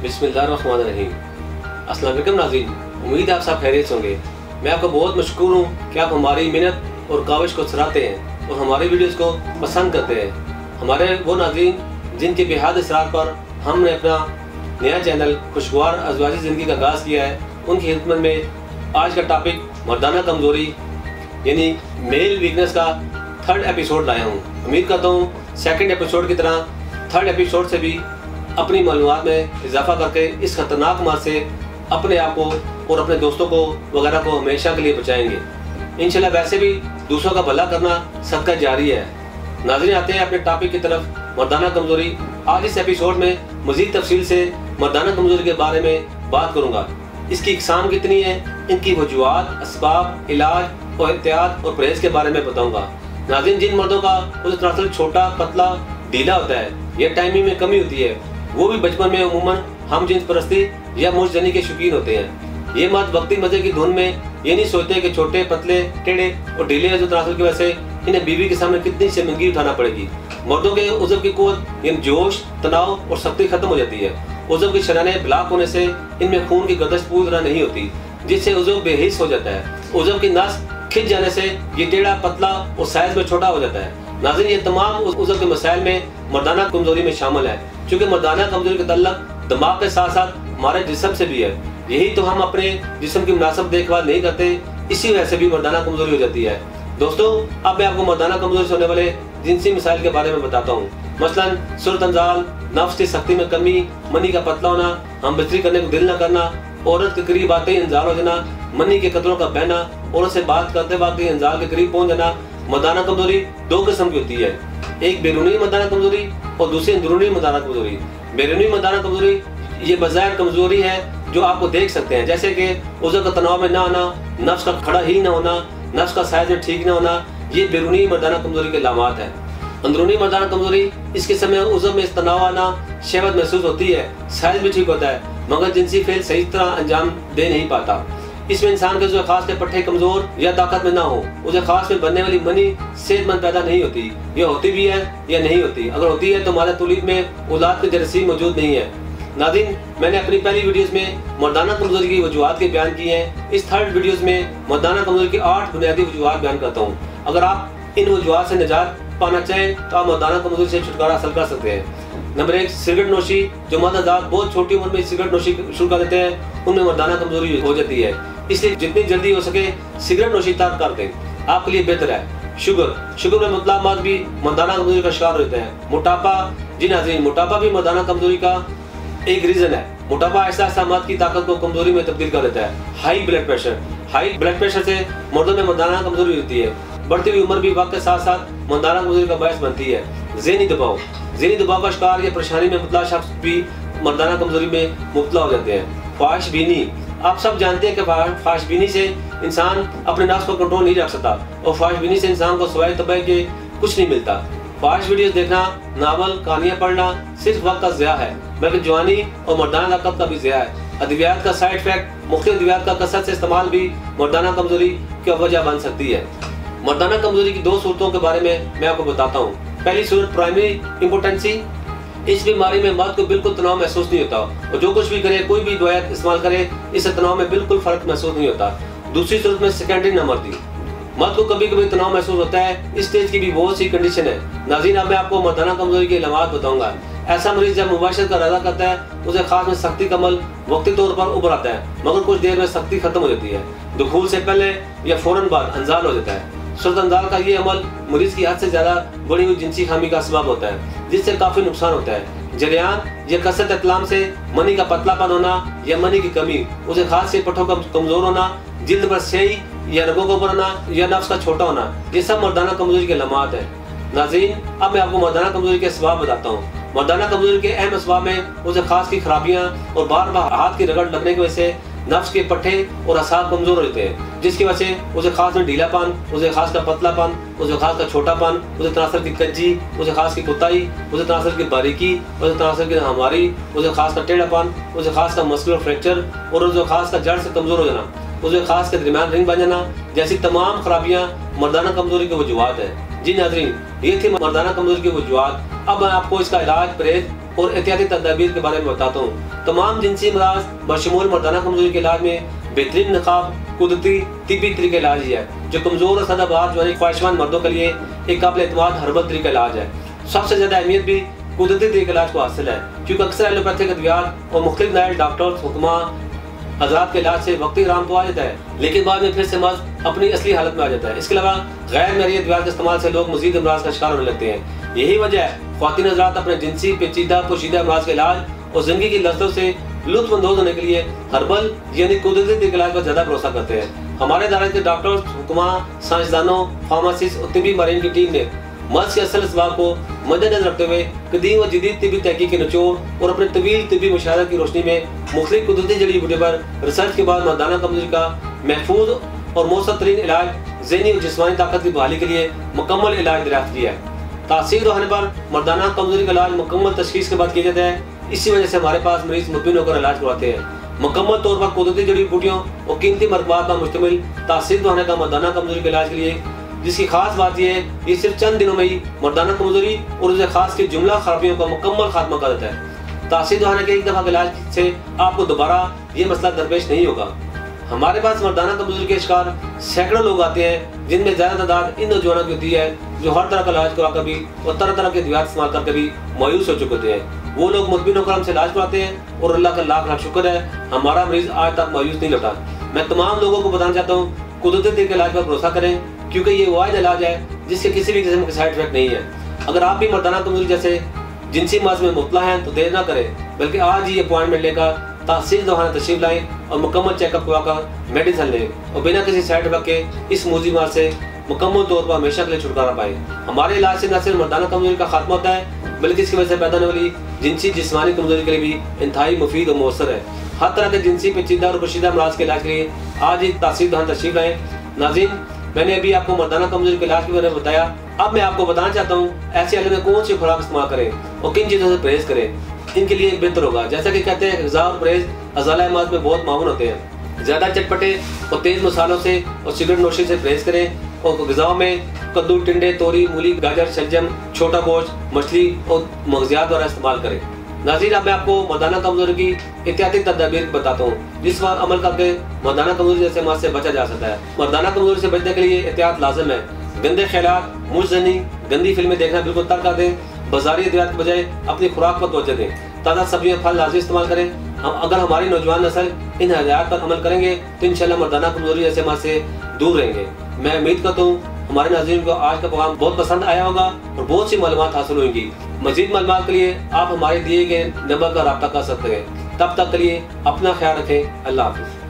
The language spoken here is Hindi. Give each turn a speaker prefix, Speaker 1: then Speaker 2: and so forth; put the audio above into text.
Speaker 1: बिस्मिल्लाहिर्रहमानिर्रहीम। अस्सलाम वालेकुम नाज़रीन, उम्मीद है आप सब खैरियत होंगे। मैं आपका बहुत मशकूर हूँ कि आप हमारी मेहनत और काविश को सराहते हैं और हमारी वीडियोस को पसंद करते हैं। हमारे वो नाज़रीन जिनके बेहद असरार पर हमने अपना नया चैनल खुशगवार अज़वाजी ज़िंदगी का आगाज़ किया है, उनकी खिदमत में आज का टॉपिक मर्दाना कमज़ोरी यानी मेल वीकनेस का थर्ड एपिसोड लाया हूँ। उम्मीद करता हूँ सेकंड एपिसोड की तरह थर्ड एपिसोड से भी अपनी मालूमात में इजाफा करके इस खतरनाक मार से अपने आप को और अपने दोस्तों को वगैरह को हमेशा के लिए बचाएंगे इंशाल्लाह। वैसे भी दूसरों का भला करना सदका जारी है। नाज़रीन, आते हैं अपने टॉपिक की तरफ, मर्दाना कमज़ोरी। आज इस एपिसोड में मज़ीद तफसील से मर्दाना कमज़ोरी के बारे में बात करूँगा। इसकी इकसाम कितनी है, इनकी वजूहात, असबाब, इलाज और एहतियात और परहेज़ के बारे में बताऊँगा। नाज़रीन, जिन मर्दों का उस तनासुल छोटा, पतला, ढीला होता है या टाइमिंग में कमी होती है, वो भी बचपन में उमूमन हम जिन्स परस्ती या मुर्जनी के शौकीन होते हैं। ये मर्द वक्ती मजे की धुन में ये नहीं सोचते कि छोटे, पतले, टेढ़े और ढीले जो तनासुल की वजह से इन्हें बीवी के सामने कितनी शर्मिंदगी उठाना पड़ेगी। मर्दों के उज़्व की कुव्वत यानी जोश, तनाव और सख्ती खत्म हो जाती है। उज़्व की शराने ब्लॉक होने से इनमें खून की गर्दिश पूरी तरह नहीं होती, जिससे उज़्व बेहिस हो जाता है। उज़्व की नस खिंच जाने से ये टेढ़ा, पतला और साइज में छोटा हो जाता है। नाज़रीन, ये तमाम उज़्व के मसाइल में मर्दाना कमज़ोरी में शामिल है, क्योंकि मर्दाना कमज़ोरी का तल्लुक दिमाग के साथ साथ हमारे जिस्म से भी है। यही तो हम अपने जिस्म की मुनासिब देखभाल नहीं करते, इसी वजह से भी मर्दाना कमज़ोरी हो जाती है। दोस्तों, अब मैं आपको मर्दाना कमज़ोरी से होने वाले जिनसी मिसाइल के बारे में बताता हूँ। मसलन सूरत अंजाल, नफ्स की सख्ती में कमी, मनी का पतला होना, हम बिस्तरी करने को दिल न करना, औरत के करीब आते ही इंजाल हो जाना, मनी के कतरों का बहना, औरत से बात करते वक्त इंजाल के करीब पहुँच जाना। मर्दाना कमज़ोरी दो किस्म की होती है, एक बैरूनी मर्दाना कमज़ोरी और दूसरी अंदरूनी मर्दाना कमज़ोरी। बैरूनी मर्दाना कमज़ोरी ये बज़ाहिर कमज़ोरी है जो आपको देख सकते हैं, जैसे कि उज़्व का तनाव में ना आना, नफ्स का खड़ा ही ना होना, नफ्स का साइज में ठीक ना होना, ये बैरूनी मर्दाना कमज़ोरी के अलामात है। अंदरूनी मर्दाना कमज़ोरी इस किस्म में उज़्व में तनाव आना, शहवत महसूस होती है, साइज भी ठीक होता है, मगर जिनसी फेल सही तरह अंजाम दे नहीं पाता। इसमें इंसान के जो खास के पट्टे कमजोर या ताकत में ना हो, उसे खास में बनने वाली मनी सेहतमंद पैदा नहीं होती, या होती भी है या नहीं होती। अगर होती है तो हमारे तौलीद में औलाद के जरासीम मौजूद नहीं है। नाज़रीन, मैंने अपनी पहली वीडियोस में मर्दाना कमजोरी की वजूहात के बयान किए हैं। इस थर्ड वीडियोस में मर्दाना कमजोरी की 8 बुनियादी वजूहात बयान करता हूँ। अगर आप इन वजूहात से निजात पाना चाहें तो आप मर्दाना कमजोरी से छुटकारा हासिल कर सकते हैं। नंबर 1, सिगरेट नोशी। जो मर्द हज़रात बहुत छोटी उम्र में सिगरेट नोशी शुरू कर देते हैं, उनमें मर्दाना कमजोरी हो जाती है, इसलिए जितनी जल्दी हो सके सिगरेट नोशी तर्क कर दें, आपके लिए बेहतर है। शुगर में मुतला मर्द भी मर्दाना कमजोरी का शिकार होते हैं। मोटापा। जी नाज़रीन, मोटापा भी मर्दाना कमजोरी का एक रीजन है। मोटापा ऐसा ऐसा मर्द की ताकत को कमजोरी में तब्दील कर देता है। हाई ब्लड प्रेशर से मर्दों में मर्दाना कमजोरी होती है। बढ़ती हुई उम्र भी वक्त के साथ साथ मर्दाना कमजोरी का बायस बनती है। ज़हनी दबाव का शिकार या परेशानी में मुबतला शख्स भी मर्दाना कमजोरी में मुबतला हो जाते हैं। ख्वाहिशबीनी। आप सब जानते हैं कि ख्वाहिशबीनी से इंसान अपने नफ्स पर कंट्रोल नहीं रख सकता, और ख्वाहिशबीनी से इंसान को सवाए तबाह के कुछ नहीं मिलता। ख्वाहिश वीडियोस देखना, नावल, कहानियाँ पढ़ना सिर्फ वक्त का ज़िया है, बल्कि जवानी और मर्दाना ताकत का भी ज़िया है। अद्वियात का साइड इफेक्ट, मुख्तलिफ अद्वियात का कसरत से इस्तेमाल भी मर्दाना कमजोरी की वजह बन सकती है। मर्दाना कमजोरी की 2 सूरतों के बारे में मैं आपको बताता हूँ। पहली सूरत प्राइमरी इम्पोर्टेंसी। इस बीमारी में मर्द को बिल्कुल तनाव महसूस नहीं होता, और जो कुछ भी करे, कोई भी दवाई इस्तेमाल करे, इससे तनाव में बिल्कुल फर्क महसूस नहीं होता। दूसरी सूरत में सेकेंडरी नामर्दी। मर्द को कभी कभी तनाव महसूस होता है। इस स्टेज की भी बहुत सी कंडीशन है। नाज़रीन, अब मैं आपको मर्दाना कमजोरी के अलामात बताऊंगा। ऐसा मरीज जब मुबाशरत का इरादा करता है, उसे खास में सख्ती का अमल वक्ती तौर पर उभर आता है, मगर कुछ देर में सख्ती खत्म हो जाती है। दुखूल से पहले या फौरन बाद अंजाल हो जाता है। सूरत अंजाल का ये अमल मरीज की हद से ज्यादा बढ़ी हुई जिनसी खामी का सबब होता है, जिससे काफी नुकसान होता है। जरियान या कसरत इतलाम से मनी का पतलापन होना या मनी की कमी, उसे खास से पट्टों का कमजोर होना, जिल्द पर स्याही या रगों का ऊपर होना या नफ्स का छोटा होना, ये सब मर्दाना कमजोरी के अलामात है। नाज़रीन, अब मैं आपको मर्दाना कमजोरी के असबाब बताता हूँ। मर्दाना कमजोरी के अहम असबाब में उसे खास की खराबियाँ और बार बार हाथ की रगड़ लगने की वजह से नफ्स के पट्टे और असाब कमजोर होते हैं, जिसकी वजह से उसे खास में ढीलापन, उसे खास का पतलापन, उसे खास का छोटापन, उसे तनासर की कज्जी, उसे खास की कुताई, उसे तनासर की बारीकी, उसे तनासर की हमारी, उसे खास का टेढ़ापन, उसे खास का मस्कुलर फ्रैक्चर और उसे खास का जड़ से कमजोर हो जाना, उसे खास के दरमियान रिंग बन जाना, जैसी तमाम खराबियाँ मर्दाना कमजोरी की वजूहात है। जी नाज़रीन, ये थी मर्दाना कमजोरी की वजूहात। अब मैं आपको इसका इलाज, परहेज और एहतियाती तदाबीर के बारे में बताता हूँ। तमाम जिनसी अमराज बशमूल मर्दाना कमजोरी के इलाज में बेहतरीन नकाब कुदरती तिब्बी तरीका इलाज ही है, जो कमजोर और सदाबहार जवानी ख्वाहिशमंद मर्दों के लिए एक काबिल एतमाद हर्बल तरीका इलाज है। सबसे ज्यादा अहमियत भी कुदरती तरीका इलाज को हासिल है, क्योंकि अक्सर एलोपैथिक अद्वियात और मुख्तलिफ नायल डॉक्टर्स हुक्मा हजरात के इलाज से वक्ती आराम तो आ जाता है, लेकिन बाद में फिर से मर्ज अपनी असली हालत में आ जाता है। इसके अलावा गैर मरई अद्वियात के इस्तेमाल से लोग मजीद अमराज का शिकार होने लगते हैं। यही वजह है ख्वातीन हजरात अपने जिनसी पेचीदा पोशीदा अमराज के इलाज और जिंदगी की लज्जतों से लुत्फ अंदोज होने के लिए हर्बल यानी कुदरती तरीके इलाज पर ज्यादा भरोसा करते हैं। हमारे इदारे के डॉक्टर्स, हुक्मा, साइंसदानों, फार्मासिस्ट और तिब्बी माहिरीन की टीम ने मर्ज के असल असबाब को मद्देनजर रखते हुए कदीम व जदीद तिब्बी तहकीक के निचोड़ और अपने तवील तिब्बी मुशाहदा की रोशनी में मुख्तलिफ कुदरती जड़ी बूटी पर रिसर्च के बाद मर्दाना कमजोरी का महफूज और मौसर तरीन इलाज ज़हनी और जिस्मानी ताकत की बहाली के लिए मुकम्मल इलाज दरियाफ्त किया है। तासीर रहने पर मर्दाना कमजोरी का इलाज मुकम्मल तशखीस के बाद किया जाता है। इसी वजह से हमारे पास मरीज मुतमिन होकर इलाज करवाते हैं। मुकम्मल तौर पर कुदरती जड़ी बूटियों और कीमती मरकबात पर मुश्तमिल तासीर रहने का मर्दाना कमजोरी के इलाज के लिए जिसकी खास बात यह है, ये सिर्फ चंद दिनों में ही मर्दाना कमजोरी और उसे खास की जुमला खराबियों का मुकम्मल खात्मा कर देता है। तासीर रहने के एक दफा इलाज से आपको दोबारा ये मसला दरपेश नहीं होगा। हमारे पास मर्दाना कमजोरी के शिकार सैकड़ों लोग आते हैं, जिनमें ज्यादा तादाद इन नौजवानों की होती है जो हर तरह का इलाज करवा कर भी और तरह तरह के अद्वियात इस्तेमाल करके भी मायूस हो चुके होते हैं। वो लोग मुतमिन होकर हमसे इलाज करवाते हैं और अल्लाह का लाख लाख शुक्र है, हमारा मरीज आज तक मायूस नहीं लौटा। मैं तमाम लोगों को बताना चाहता हूँ, कुदरती तरीके के इलाज पर भरोसा करें, क्योंकि ये वाहिद इलाज है जिसके किसी भी किस्म के साइड इफेक्ट नहीं है। अगर आप भी मर्दाना कमजोरी जैसे जिनसी मर्ज में मुब्तला हैं तो देर ना करें, बल्कि आज ही अपॉइंटमेंट लेकर तासीर दवाखाना तशरीफ लाएं और मुकम्मल चेकअप करवाकर मेडिसिन लें और बिना किसी साइड इफेक्ट के इस मूजी मार से मुकम्मल तौर पर हमेशा के लिए छुटकारा पाए। हमारे इलाज से न सिर्फ मर्दाना कमजोरी का खात्मा होता है, बल्कि इसकी वजह से पैदा होने वाली जिनसी जिस्मानी कमजोरी के लिए भी इंतहाई मुफीद और मौसर है। हर तरह के जिनसी पेचीदा और पोशीदा अमराज के इलाज के लिए आज ही तासीर दवाखाना तशरीफ लाएं। नाज़रीन, मैंने अभी आपको मर्दाना कमजोरी के इलाज के बारे में बताया। अब मैं आपको बताना चाहता हूँ ऐसे हालत में कौन सी खुराक इस्तेमाल करें और किन चीज़ों से परहेज करें, इनके लिए बेहतर होगा। जैसा कि कहते हैं, ग़िज़ा और परहेज अज़ाला मर्ज में बहुत मामूल होते हैं। ज़्यादा चटपटे और तेज़ मसालों से और सिगरेट नोशी से परहेज करें और ग़िज़ाओं में कद्दू, टिंडे, तोरी, मूली, गाजर, शलजम, छोटा गोश्त, मछली और मगज़ियात वाला इस्तेमाल करें। नाज़रीन, अब मैं आपको मर्दाना कमजोरी की एहतियाती तदाबीर बताता हूँ, जिस पर अमल करके मर्दाना कमजोरी जैसे मर्ज से बचा जा सकता है। मर्दाना कमजोरी से बचने के लिए एहतियात लाजिम है। गंदे ख्यालात, मुजजनी, गंदी फिल्में देखना बिल्कुल तर्क कर दें। बाजारी अद्वियात के बजाय अपनी खुराक पर तवज्जो दें। ताज़ा सब्जियाँ, फल लाज़मी इस्तेमाल करें। अगर हमारी नौजवान नस्ल इन हदायत पर अमल करेंगे तो इंशाल्लाह मर्दाना कमजोरी जैसे मर्ज से दूर रहेंगे। मैं उम्मीद करता हूँ हमारे नाज़रीन को आज का प्रोग्राम बहुत पसंद आया होगा और बहुत सी मालूमात हासिल होंगी। मज़ीद मालूमात के लिए आप हमारे दिए गए नंबर का रब्ता कर सकते हैं। तब तक के लिए अपना ख्याल रखें। अल्लाह हाफ़िज़।